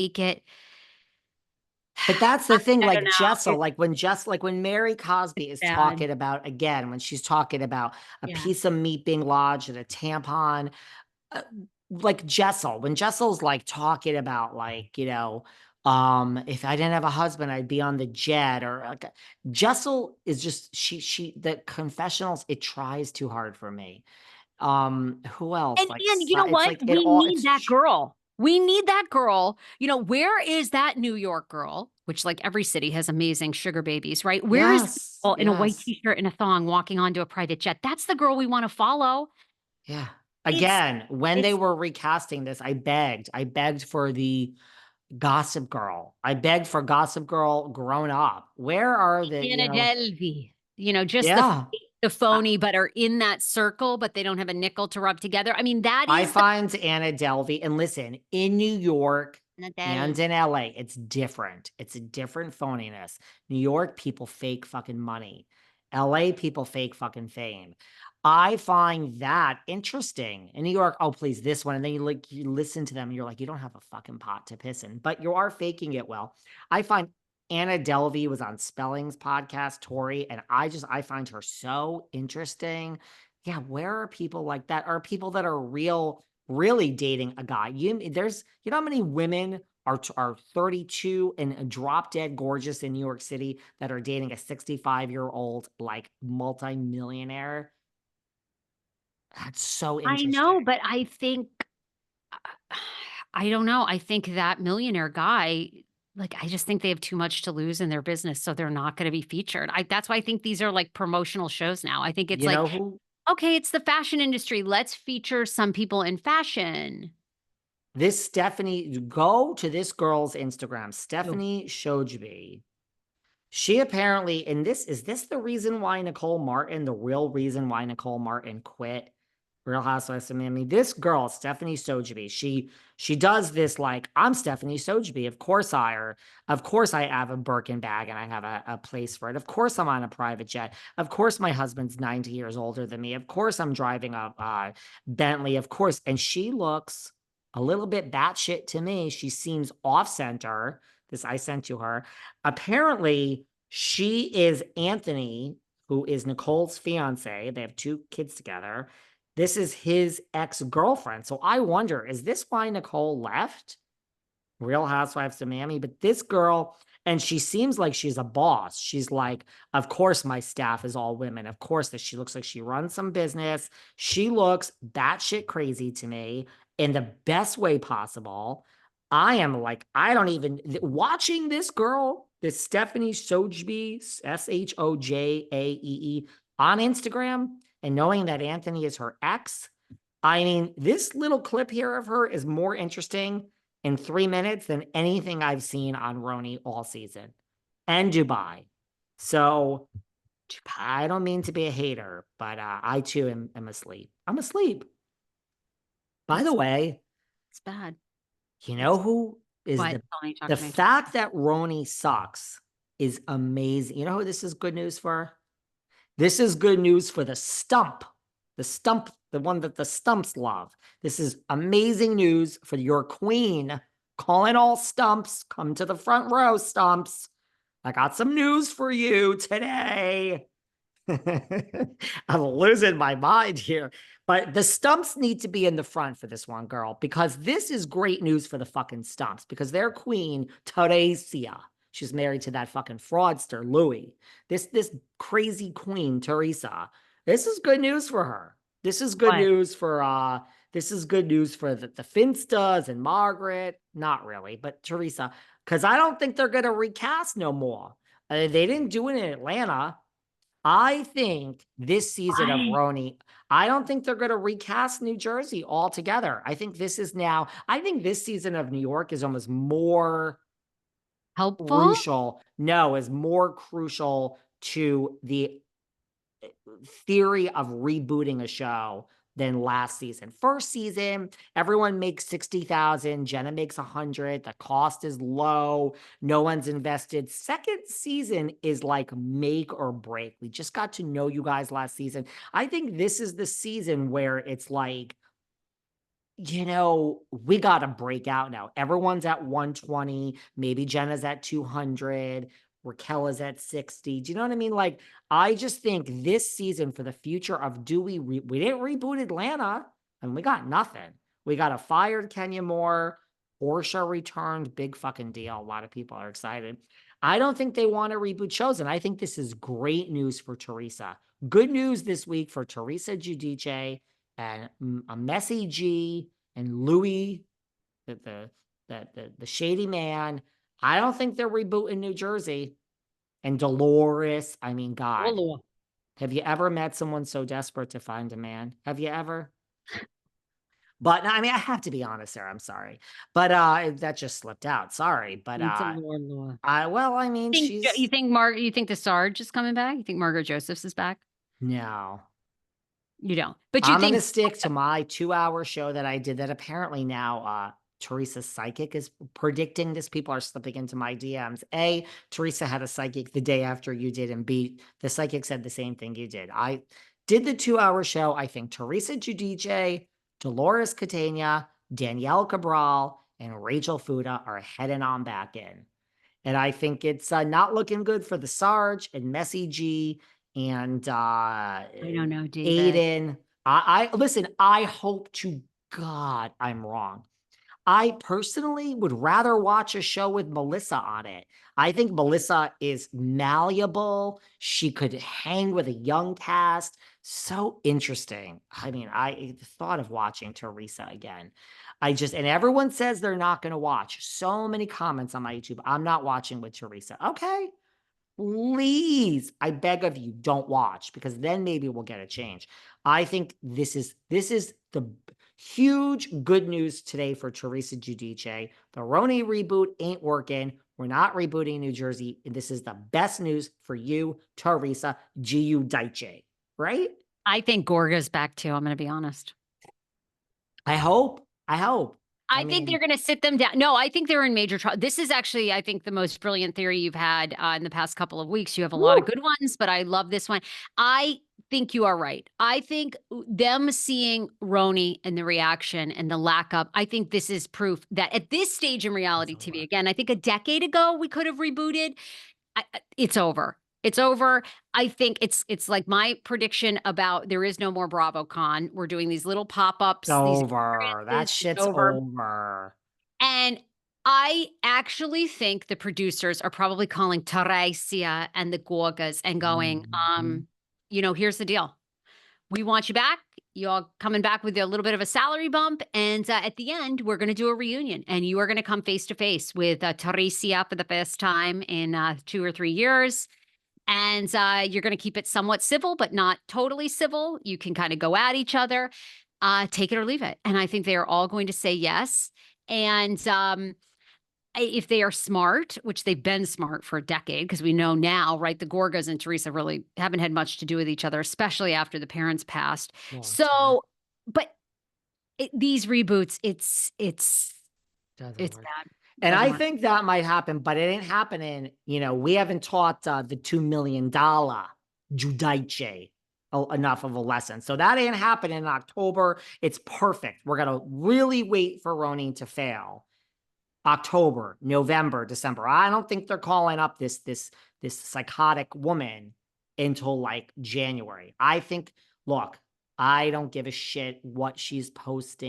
make it. But that's the thing, I don't like know. Jessel, like when Mary Cosby is Bad. talking about, again, when she's talking about a Yeah. piece of meat being lodged and a tampon, uh, like Jessel, when Jessel's like talking about like, if I didn't have a husband, I'd be on the jet, or like Jessel is just the confessionals, it tries too hard for me. Who else? Like And you know it's what? like it We all need that girl. We need that girl. Where is that New York girl? Which, like, every city has amazing sugar babies, right? Where is the yes, girl in a white yes. t-shirt and a thong walking onto a private jet? That's the girl we want to follow. Yeah. It's Again, when they it's were recasting this, I begged for the Gossip Girl. I begged for Gossip Girl grown up. Where are Anna Delvey. Just yeah. the I, phony, but are in that circle, but they don't have a nickel to rub together. I mean, that I is the find Anna Delvey, and listen, in New York Anna and Delvey. in LA, it's different. It's a different phoniness. New York people fake fucking money. LA people fake fucking fame. I find that interesting. In New York, oh please, this one. And then you listen to them and you're like, you don't have a fucking pot to piss in, but you are faking it well. I find Anna Delvey was on Spelling's podcast, Tori, and I find her so interesting. Yeah, where are people like that? Are people that are really dating a guy? You know how many women are 32 and drop dead gorgeous in New York City that are dating a 65-year-old like multimillionaire? That's so I know, interesting. but I don't know. I think that millionaire guy, like, I just think they have too much to lose in their business, so they're not going to be featured. That's why I think these are like promotional shows now. I think it's You like, know who okay, it's the fashion industry. Let's feature some people in fashion. this Stephanie, go to this girl's Instagram, Oh, Stephanie Shojbe. She apparently, and is this the reason why Nicole Martin, the real reason why Nicole Martin quit Real Housewives of Miami? This girl, Stephanie Sojeby, she does this like, I'm Stephanie Sojeby. Of course I have a Birkin bag and I have a place for it. Of course I'm on a private jet. Of course my husband's 90 years older than me. Of course I'm driving a Bentley. Of course. And she looks a little bit batshit to me. She seems off center. This I sent to her. Apparently, she is Anthony, who is Nicole's fiance. They have 2 kids together. This is his ex-girlfriend. So I wonder, is this why Nicole left Real Housewives of Miami? But this girl, and she seems like she's a boss. She's like, of course, my staff is all women. Of course, that she looks like she runs some business. She looks batshit crazy to me in the best way possible. I am like, I don't even watching this girl, this Stephanie Sojbe, Shojaee, on Instagram, and knowing that Anthony is her ex. I mean, this little clip here of her is more interesting in 3 minutes than anything I've seen on RHONY all season and Dubai. So I don't mean to be a hater, but I too am asleep. I'm asleep. By the it's way, it's bad. you know It's who is what? Tell me, talk the to me. fact that RHONY sucks is amazing. You know who this is good news for? This is good news for the stump, the one that the stumps love. This is amazing news for your queen. Calling all stumps. Come to the front row, stumps. I got some news for you today. I'm losing my mind here. But the stumps need to be in the front for this one, girl, because this is great news for the fucking stumps because their queen, Teresa, she's married to that fucking fraudster, Louis. This crazy queen, Teresa. This is good news for her. This is good What? news for the Finstas and Margaret. Not really, but Teresa. Because I don't think they're gonna recast no more. They didn't do it in Atlanta. I think this season of What? RHONY, I don't think they're going to recast New Jersey altogether. I think this season of New York is almost more Helpful? crucial. No, is more crucial to the theory of rebooting a show than last season. First season, everyone makes 60,000, Jenna makes 100, the cost is low, no one's invested. Second season is like make or break. We just got to know you guys last season. I think this is the season where it's like we got to break out now. Everyone's at 120. Maybe Jenna's at 200. Raquel is at 60. Do you know what I mean? Like, I just think this season for the future of we didn't reboot Atlanta and we got nothing. We got a fired Kenya Moore. Portia returned. Big fucking deal. A lot of people are excited. I don't think they want to reboot shows. And I think this is great news for Teresa. Good news this week for Teresa Giudice and a Messy G and Louis, the shady man. I don't think they're rebooting New Jersey. And Dolores, I mean, God, Oh, have you ever met someone so desperate to find a man? Have you ever? But I mean, I have to be honest there. I'm sorry, but that just slipped out. Sorry, but it's a Lord. I mean, You she's think the Sarge is coming back? You think Margaret Josephs is back? no. You don't. But you I'm going to think stick to my 2-hour show that I did that apparently now Teresa's psychic is predicting this. People are slipping into my DMs. A, Teresa had a psychic the day after you did, and B, the psychic said the same thing you did. I did the 2-hour show. I think Teresa Giudice, Dolores Catania, Danielle Cabral, and Rachel Fuda are heading on back in. And I think it's not looking good for the Sarge and Messy G and I don't know, David. Aiden. I listen, I hope to God I'm wrong. I personally would rather watch a show with Melissa on it. I think Melissa is malleable. She could hang with a young cast. So interesting. I mean, I thought of watching Teresa again. And everyone says they're not going to watch. So many comments on my YouTube. I'm not watching with Teresa. Okay. Please, I beg of you, don't watch because then maybe we'll get a change. I think this is the huge good news today for Teresa Giudice. The RHONY reboot ain't working. We're not rebooting New Jersey. And this is the best news for you, Teresa Giudice, right? I think Gorga's back too. I'm going to be honest. I hope. I hope. I think they're going to sit them down. No, I think they're in major trouble. This is actually, I think, the most brilliant theory you've had in the past couple of weeks. You have a lot of good ones, but I love this one. I think you are right. I think them seeing RHONY and the reaction and the lack of, I think this is proof that at this stage in reality TV, again, I think a decade ago we could have rebooted. It's over. It's over. I think it's like my prediction about there is no more BravoCon. We're doing these little pop-ups. It's over. That It's shit's over. over. And I actually think the producers are probably calling Teresa and the Gorgas and going, here's the deal. We want you back. You're coming back with a little bit of a salary bump. And at the end, we're going to do a reunion. And you are going to come face to face with Teresa for the first time in 2 or 3 years. And you're going to keep it somewhat civil, but not totally civil. You can kind of go at each other, take it or leave it. And I think they are all going to say yes. And if they are smart, which they've been smart for a decade, because we know now, right, the Gorgas and Teresa really haven't had much to do with each other, especially after the parents passed. So, but these reboots, it's Doesn't work. bad. And I think that might happen, but it ain't happening. We haven't taught the $2 million Giudice enough of a lesson. So that ain't happening in October. It's perfect. We're going to really wait for RHONY to fail. October, November, December. I don't think they're calling up this psychotic woman until like January. I think, look, I don't give a shit what she's posting.